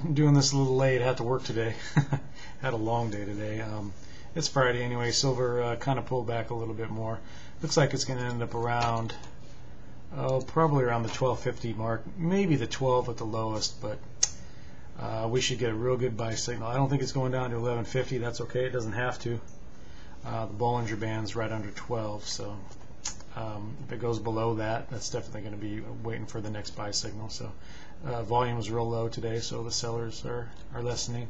I'm doing this a little late. I had to work today. Had a long day today. It's Friday anyway. Silver kind of pulled back a little bit more. Looks like it's going to end up around, probably around the 1250 mark, maybe the 12 at the lowest, but we should get a real good buy signal. I don't think it's going down to 1150. That's okay. It doesn't have to. The Bollinger Band's right under 12, so if it goes below that, that's definitely going to be waiting for the next buy signal. So volume is real low today, so the sellers are lessening.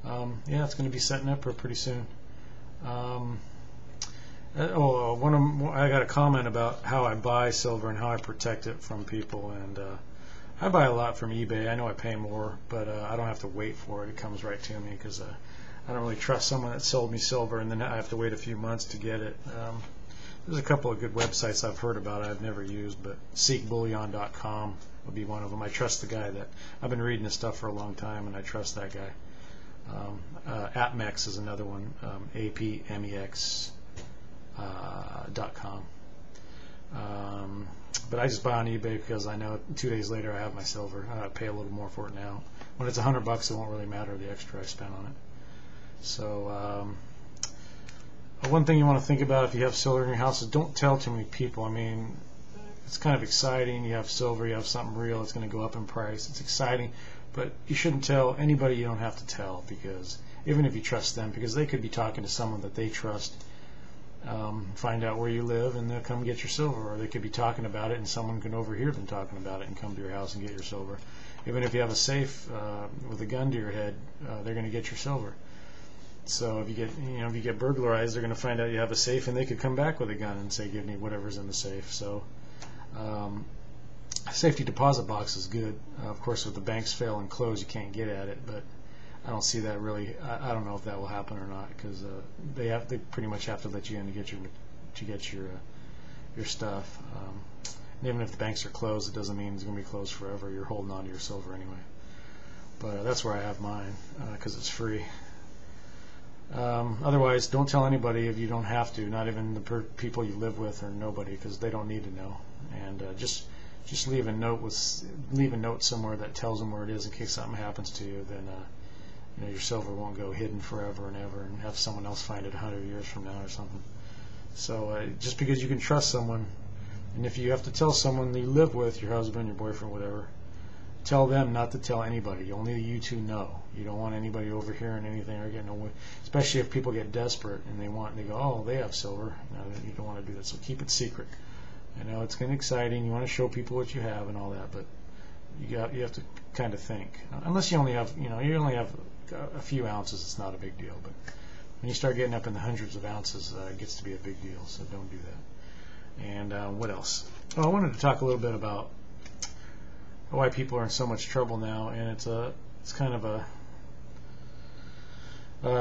Yeah, it's going to be setting up for pretty soon. I got a comment about how I buy silver and how I protect it from people, and I buy a lot from eBay. I know I pay more, but I don't have to wait for it. It comes right to me because I don't really trust someone that sold me silver and then I have to wait a few months to get it. There's a couple of good websites I've heard about I've never used, but seekbullion.com would be one of them. I trust the guy that I've been reading his stuff for a long time, and I trust that guy. APMEX is another one, APMEX.com. But I just buy on eBay because I know 2 days later I have my silver. I pay a little more for it now. When it's $100, it won't really matter the extra I spent on it. So one thing you want to think about if you have silver in your house is don't tell too many people. I mean, it's kind of exciting. You have silver, you have something real. It's going to go up in price. It's exciting, but you shouldn't tell anybody. You don't have to tell, because even if you trust them, because they could be talking to someone that they trust, find out where you live, and they'll come get your silver. Or they could be talking about it, and someone can overhear them talking about it and come to your house and get your silver. Even if you have a safe with a gun to your head, they're going to get your silver. So if you get burglarized, they're going to find out you have a safe, and they could come back with a gun and say, "Give me whatever's in the safe." So safety deposit box is good. Of course, if the banks fail and close, you can't get at it, but I don't see that really. I don't know if that will happen or not, because they pretty much have to let you in to get your stuff. And even if the banks are closed, it doesn't mean it's going to be closed forever. You're holding on to your silver anyway. But that's where I have mine, because it's free. Otherwise, don't tell anybody if you don't have to. Not even the people you live with, or nobody, because they don't need to know. And just leave a note somewhere that tells them where it is in case something happens to you. Then your silver won't go hidden forever and ever, and have someone else find it 100 years from now or something. So just because you can trust someone, and if you have to tell someone that you live with, your husband, your boyfriend, whatever, tell them not to tell anybody. Only you two know. You don't want anybody overhearing anything or getting away. Especially if people get desperate and they go, "Oh, they have silver." No, you don't want to do that. So keep it secret. I know it's kind of exciting. You want to show people what you have and all that, but you have to kind of think. Unless you only have a few ounces, it's not a big deal. But when you start getting up in the hundreds of ounces, it gets to be a big deal. So don't do that. And what else? Oh, I wanted to talk a little bit about why people are in so much trouble now, and it's kind of a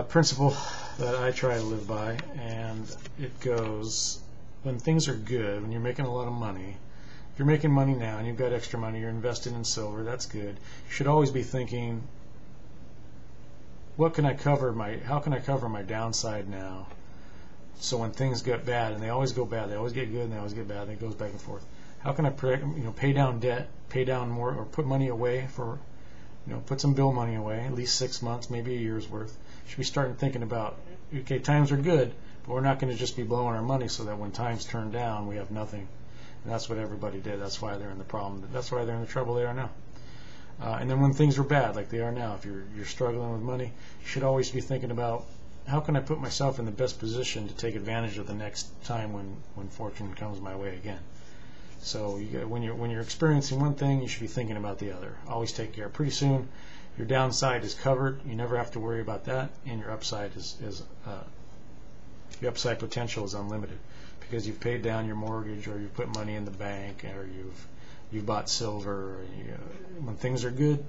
principle that I try to live by, and it goes: when things are good, when you're making a lot of money, if you're making money now and you've got extra money, you're invested in silver, that's good. You should always be thinking, how can I cover my downside now? So when things get bad, and they always go bad, they always get good and they always get bad, and it goes back and forth. How can I pay down debt, pay down more, or put money away for, put some bill money away, at least 6 months, maybe a year's worth. You should be starting thinking about, okay, times are good, but we're not going to just be blowing our money so that when times turn down, we have nothing. And that's what everybody did. That's why they're in the problem. That's why they're in the trouble they are now. And then when things are bad, like they are now, if you're struggling with money, you should always be thinking about, how can I put myself in the best position to take advantage of the next time when fortune comes my way again. So when you're experiencing one thing, you should be thinking about the other. Always take care. Pretty soon, your downside is covered. You never have to worry about that, and your upside your upside potential is unlimited, because you've paid down your mortgage, or you've put money in the bank, or you've bought silver. When things are good,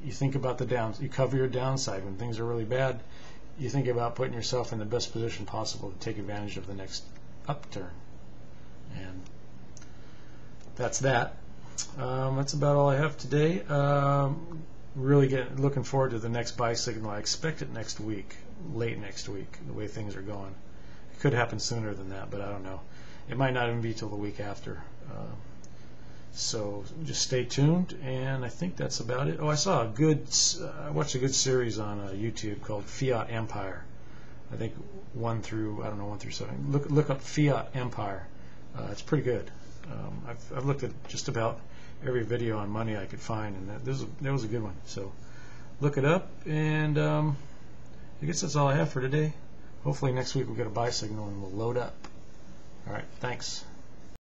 you think about you cover your downside. When things are really bad, you think about putting yourself in the best position possible to take advantage of the next upturn. And that's that. That's about all I have today. Really looking forward to the next buy signal. I expect it next week, late next week, the way things are going. It could happen sooner than that, but I don't know. It might not even be till the week after. So just stay tuned, and I think that's about it. Oh, I watched a good series on YouTube called Fiat Empire. I think 1 through 7. Look up Fiat Empire. It's pretty good. I've looked at just about every video on money I could find, and that was a good one. So look it up, and I guess that's all I have for today. Hopefully next week we'll get a buy signal and we'll load up. All right, thanks.